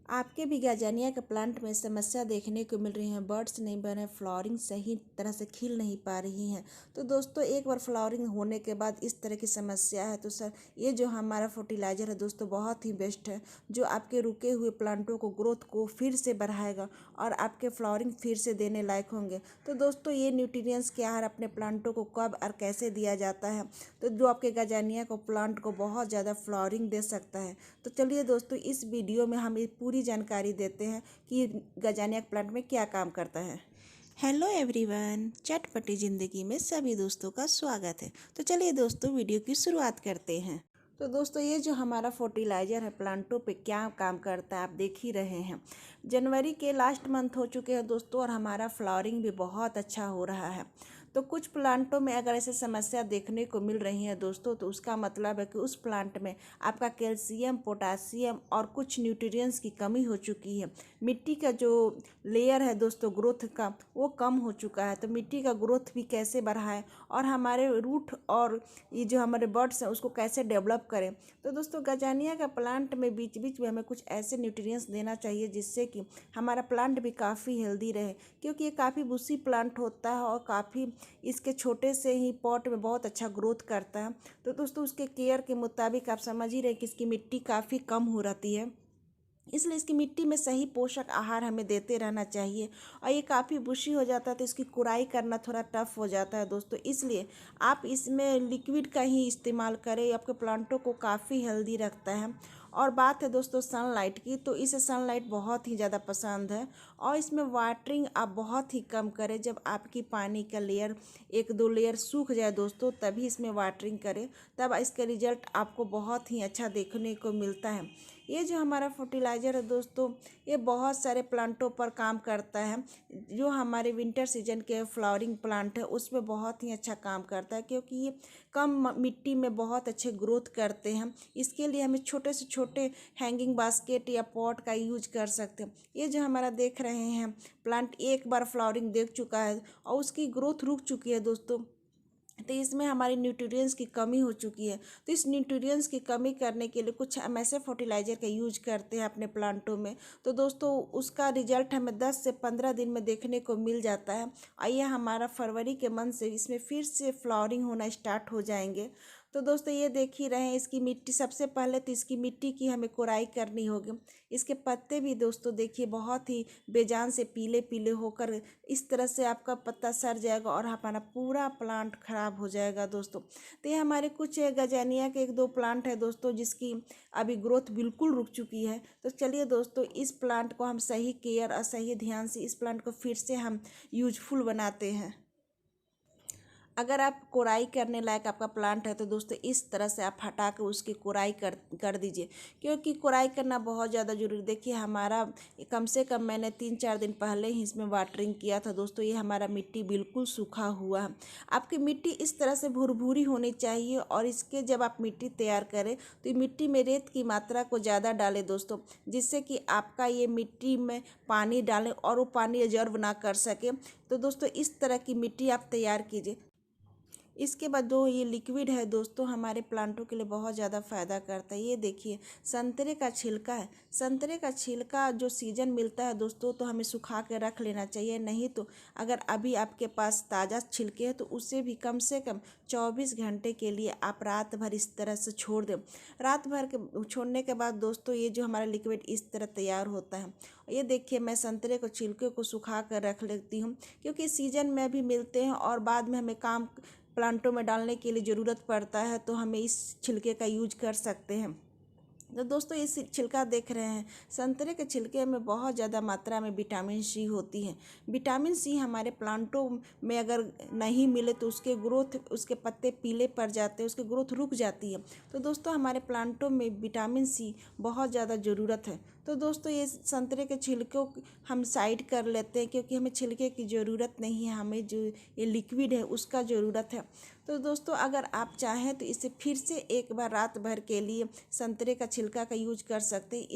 आपके भी गार्डनिया के प्लांट में समस्या देखने को मिल रही है, बर्ड्स नहीं बन रहे, फ्लावरिंग सही तरह से खिल नहीं पा रही हैं। तो दोस्तों एक बार फ्लावरिंग होने के बाद इस तरह की समस्या है तो सर ये जो हमारा फर्टिलाइज़र है दोस्तों बहुत ही बेस्ट है, जो आपके रुके हुए प्लांटों को ग्रोथ को फिर से बढ़ाएगा और आपके फ्लावरिंग फिर से देने लायक होंगे। तो दोस्तों ये न्यूट्रिएंट्स क्या है, अपने प्लांटों को कब और कैसे दिया जाता है, तो जो आपके गार्डनिया को प्लांट को बहुत ज़्यादा फ्लावरिंग दे सकता है। तो चलिए दोस्तों इस वीडियो में हम ये पूरी जानकारी देते हैं कि गार्डनिया प्लांट में क्या काम करता है। हेलो एवरीवन, चटपटी ज़िंदगी में सभी दोस्तों का स्वागत है। तो चलिए दोस्तों वीडियो की शुरुआत करते हैं। तो दोस्तों ये जो हमारा फर्टिलाइज़र है प्लांटों पे क्या काम करता है आप देख ही रहे हैं। जनवरी के लास्ट मंथ हो चुके हैं दोस्तों और हमारा फ्लावरिंग भी बहुत अच्छा हो रहा है। तो कुछ प्लांटों में अगर ऐसे समस्या देखने को मिल रही है दोस्तों, तो उसका मतलब है कि उस प्लांट में आपका कैल्शियम, पोटासियम और कुछ न्यूट्रिएंट्स की कमी हो चुकी है। मिट्टी का जो लेयर है दोस्तों ग्रोथ का वो कम हो चुका है। तो मिट्टी का ग्रोथ भी कैसे बढ़ाएं और हमारे रूट और ये जो हमारे बर्ड्स हैं उसको कैसे डेवलप करें। तो दोस्तों गार्डनिया का प्लांट में बीच बीच में हमें कुछ ऐसे न्यूट्रिएंट्स देना चाहिए जिससे कि हमारा प्लांट भी काफ़ी हेल्दी रहे, क्योंकि ये काफ़ी बुशी प्लांट होता है और काफ़ी इसके छोटे से ही पॉट में बहुत अच्छा ग्रोथ करता है। तो दोस्तों उसके केयर के मुताबिक आप समझ ही रहे कि इसकी मिट्टी काफ़ी कम हो रहती है, इसलिए इसकी मिट्टी में सही पोषक आहार हमें देते रहना चाहिए। और ये काफ़ी बुशी हो जाता है तो इसकी कुराई करना थोड़ा टफ हो जाता है दोस्तों, इसलिए आप इसमें लिक्विड का ही इस्तेमाल करें, आपके प्लांटों को काफ़ी हेल्दी रखता है। और बात है दोस्तों सनलाइट की, तो इसे सनलाइट बहुत ही ज़्यादा पसंद है और इसमें वाटरिंग आप बहुत ही कम करें। जब आपकी पानी का लेयर 1-2 लेयर सूख जाए दोस्तों तभी इसमें वाटरिंग करें, तब इसका रिजल्ट आपको बहुत ही अच्छा देखने को मिलता है। ये जो हमारा फर्टिलाइज़र है दोस्तों ये बहुत सारे प्लांटों पर काम करता है। जो हमारे विंटर सीजन के फ्लावरिंग प्लांट है उसमें बहुत ही अच्छा काम करता है, क्योंकि ये कम मिट्टी में बहुत अच्छे ग्रोथ करते हैं। इसके लिए हमें छोटे से छोटे हैंगिंग बास्केट या पॉट का यूज कर सकते हैं। ये जो हमारा देख रहे हैं प्लांट एक बार फ्लावरिंग देख चुका है और उसकी ग्रोथ रुक चुकी है दोस्तों, तो इसमें हमारी न्यूट्रिएंट्स की कमी हो चुकी है। तो इस न्यूट्रिएंट्स की कमी करने के लिए कुछ हम ऐसे फर्टिलाइज़र का यूज करते हैं अपने प्लांटों में, तो दोस्तों उसका रिजल्ट हमें 10 से 15 दिन में देखने को मिल जाता है। आइए हमारा फरवरी के मंथ से इसमें फिर से फ्लावरिंग होना स्टार्ट हो जाएंगे। तो दोस्तों ये देख ही रहे हैं इसकी मिट्टी, सबसे पहले तो इसकी मिट्टी की हमें कोराई करनी होगी। इसके पत्ते भी दोस्तों देखिए बहुत ही बेजान से पीले पीले होकर इस तरह से आपका पत्ता सड़ जाएगा और हमारा पूरा प्लांट खराब हो जाएगा दोस्तों। तो ये हमारे कुछ गजानिया के 1-2 प्लांट है दोस्तों जिसकी अभी ग्रोथ बिल्कुल रुक चुकी है। तो चलिए दोस्तों इस प्लांट को हम सही केयर और सही ध्यान से इस प्लांट को फिर से हम यूजफुल बनाते हैं। अगर आप कोराई करने लायक आपका प्लांट है तो दोस्तों इस तरह से आप हटा कर उसकी कोराई कर दीजिए, क्योंकि कोराई करना बहुत ज़्यादा जरूरी। देखिए हमारा कम से कम मैंने 3-4 दिन पहले ही इसमें वाटरिंग किया था दोस्तों, ये हमारा मिट्टी बिल्कुल सूखा हुआ है। आपकी मिट्टी इस तरह से भुरभुरी होनी चाहिए और इसके जब आप मिट्टी तैयार करें तो मिट्टी में रेत की मात्रा को ज़्यादा डालें दोस्तों, जिससे कि आपका ये मिट्टी में पानी डालें और वो पानी रिजर्व ना कर सके। तो दोस्तों इस तरह की मिट्टी आप तैयार कीजिए। इसके बाद जो ये लिक्विड है दोस्तों हमारे प्लांटों के लिए बहुत ज़्यादा फ़ायदा करता है। ये देखिए संतरे का छिलका है, संतरे का छिलका जो सीजन मिलता है दोस्तों तो हमें सुखा के रख लेना चाहिए, नहीं तो अगर अभी आपके पास ताज़ा छिलके हैं तो उसे भी कम से कम 24 घंटे के लिए आप रात भर इस तरह से छोड़ दें। रात भर के छोड़ने के बाद दोस्तों ये जो हमारा लिक्विड इस तरह तैयार होता है। ये देखिए मैं संतरे को छिलके को सुखा कर रख लेती हूँ, क्योंकि सीजन में भी मिलते हैं और बाद में हमें काम प्लांटों में डालने के लिए ज़रूरत पड़ता है तो हमें इस छिलके का यूज कर सकते हैं। तो दोस्तों इस छिलका देख रहे हैं, संतरे के छिलके में बहुत ज़्यादा मात्रा में विटामिन सी होती है। विटामिन सी हमारे प्लांटों में अगर नहीं मिले तो उसके ग्रोथ, उसके पत्ते पीले पड़ जाते हैं, उसकी ग्रोथ रुक जाती है। तो दोस्तों हमारे प्लांटों में विटामिन सी बहुत ज़्यादा ज़रूरत है। तो दोस्तों ये संतरे के छिलकों हम साइड कर लेते हैं, क्योंकि हमें छिलके की ज़रूरत नहीं है, हमें जो ये लिक्विड है उसका ज़रूरत है। तो दोस्तों अगर आप चाहें तो इसे फिर से एक बार रात भर के लिए संतरे का छिलका का यूज कर सकते हैं।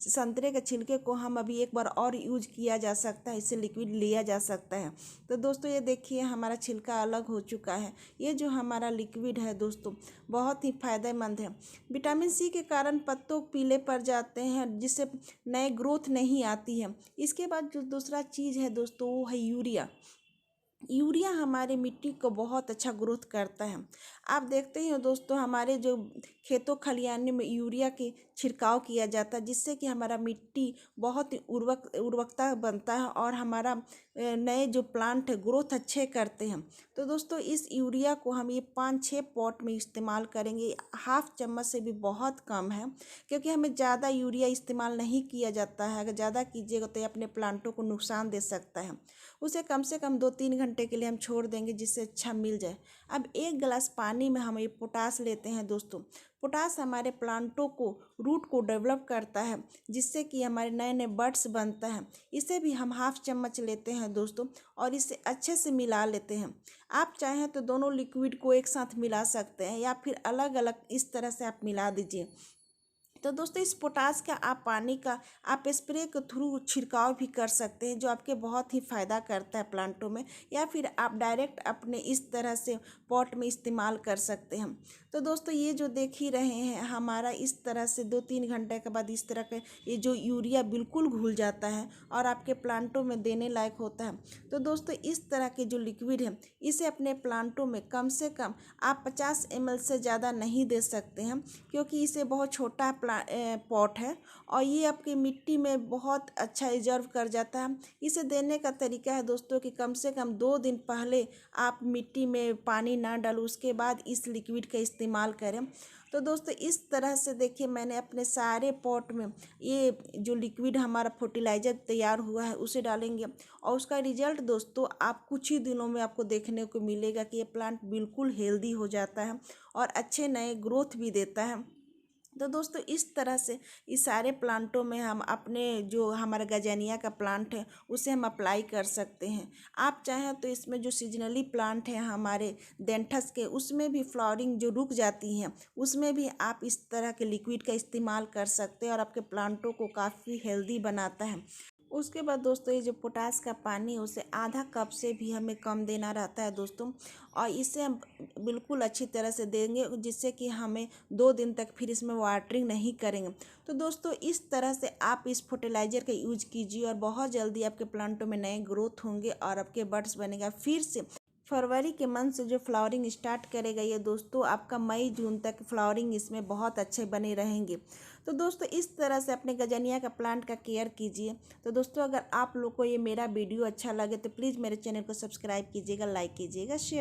संतरे के छिलके को हम अभी एक बार और यूज किया जा सकता है, इससे लिक्विड लिया जा सकता है। तो दोस्तों ये देखिए हमारा छिलका अलग हो चुका है। ये जो हमारा लिक्विड है दोस्तों बहुत ही फायदेमंद है। विटामिन सी के कारण पत्तों पीले पड़ जाते हैं, जिससे नए ग्रोथ नहीं आती है। इसके बाद जो दूसरा चीज़ है दोस्तों वो है यूरिया। यूरिया हमारे मिट्टी को बहुत अच्छा ग्रोथ करता है। आप देखते ही हो दोस्तों हमारे जो खेतों खलिहानों में यूरिया के छिड़काव किया जाता है, जिससे कि हमारा मिट्टी बहुत ही उर्वरकता बनता है और हमारा नए जो प्लांट है ग्रोथ अच्छे करते हैं। तो दोस्तों इस यूरिया को हम ये 5-6 पॉट में इस्तेमाल करेंगे। हाफ चम्मच से भी बहुत कम है, क्योंकि हमें ज़्यादा यूरिया इस्तेमाल नहीं किया जाता है। अगर ज़्यादा कीजिएगा तो ये अपने प्लांटों को नुकसान दे सकता है। उसे कम से कम 2-3 घंटे के लिए हम छोड़ देंगे, जिससे अच्छा मिल जाए। अब 1 गिलास पानी में हम ये पोटास लेते हैं दोस्तों। पोटास हमारे प्लांटों को रूट को डेवलप करता है, जिससे कि हमारे नए नए बड्स बनता है। इसे भी हम हाफ चम्मच लेते हैं दोस्तों और इसे अच्छे से मिला लेते हैं। आप चाहें तो दोनों लिक्विड को एक साथ मिला सकते हैं या फिर अलग अलग इस तरह से आप मिला दीजिए। तो दोस्तों इस पोटास का आप पानी का आप स्प्रे के थ्रू छिड़काव भी कर सकते हैं, जो आपके बहुत ही फ़ायदा करता है प्लांटों में, या फिर आप डायरेक्ट अपने इस तरह से पॉट में इस्तेमाल कर सकते हैं। तो दोस्तों ये जो देख ही रहे हैं हमारा इस तरह से 2-3 घंटे के बाद इस तरह के ये जो यूरिया बिल्कुल घुल जाता है और आपके प्लांटों में देने लायक होता है। तो दोस्तों इस तरह के जो लिक्विड है इसे अपने प्लांटों में कम से कम आप 50 ml से ज़्यादा नहीं दे सकते हैं, क्योंकि इसे बहुत छोटा पॉट है और ये आपकी मिट्टी में बहुत अच्छा रिजर्व कर जाता है। इसे देने का तरीका है दोस्तों कि कम से कम 2 दिन पहले आप मिट्टी में पानी ना डालो, उसके बाद इस लिक्विड का इस्तेमाल करें। तो दोस्तों इस तरह से देखिए मैंने अपने सारे पॉट में ये जो लिक्विड हमारा फर्टिलाइज़र तैयार हुआ है उसे डालेंगे और उसका रिजल्ट दोस्तों आप कुछ ही दिनों में आपको देखने को मिलेगा कि ये प्लांट बिल्कुल हेल्दी हो जाता है और अच्छे नए ग्रोथ भी देता है। तो दोस्तों इस तरह से इस सारे प्लांटों में हम अपने जो हमारा गजनिया का प्लांट है उसे हम अप्लाई कर सकते हैं। आप चाहें तो इसमें जो सीजनली प्लांट हैं हमारे डेंठस के, उसमें भी फ्लावरिंग जो रुक जाती हैं उसमें भी आप इस तरह के लिक्विड का इस्तेमाल कर सकते हैं और आपके प्लांटों को काफ़ी हेल्दी बनाता है। उसके बाद दोस्तों ये जो पोटास का पानी है उसे आधा कप से भी हमें कम देना रहता है दोस्तों, और इसे हम बिल्कुल अच्छी तरह से देंगे, जिससे कि हमें 2 दिन तक फिर इसमें वाटरिंग नहीं करेंगे। तो दोस्तों इस तरह से आप इस फर्टिलाइज़र का यूज कीजिए और बहुत जल्दी आपके प्लांटों में नए ग्रोथ होंगे और आपके बड्स बनेगा। फिर से फरवरी के मंथ से जो फ्लावरिंग स्टार्ट करेगा ये दोस्तों आपका मई जून तक फ्लावरिंग इसमें बहुत अच्छे बने रहेंगे। तो दोस्तों इस तरह से अपने गजनिया का प्लांट का केयर कीजिए। तो दोस्तों अगर आप लोग को ये मेरा वीडियो अच्छा लगे तो प्लीज़ मेरे चैनल को सब्सक्राइब कीजिएगा, लाइक कीजिएगा, शेयर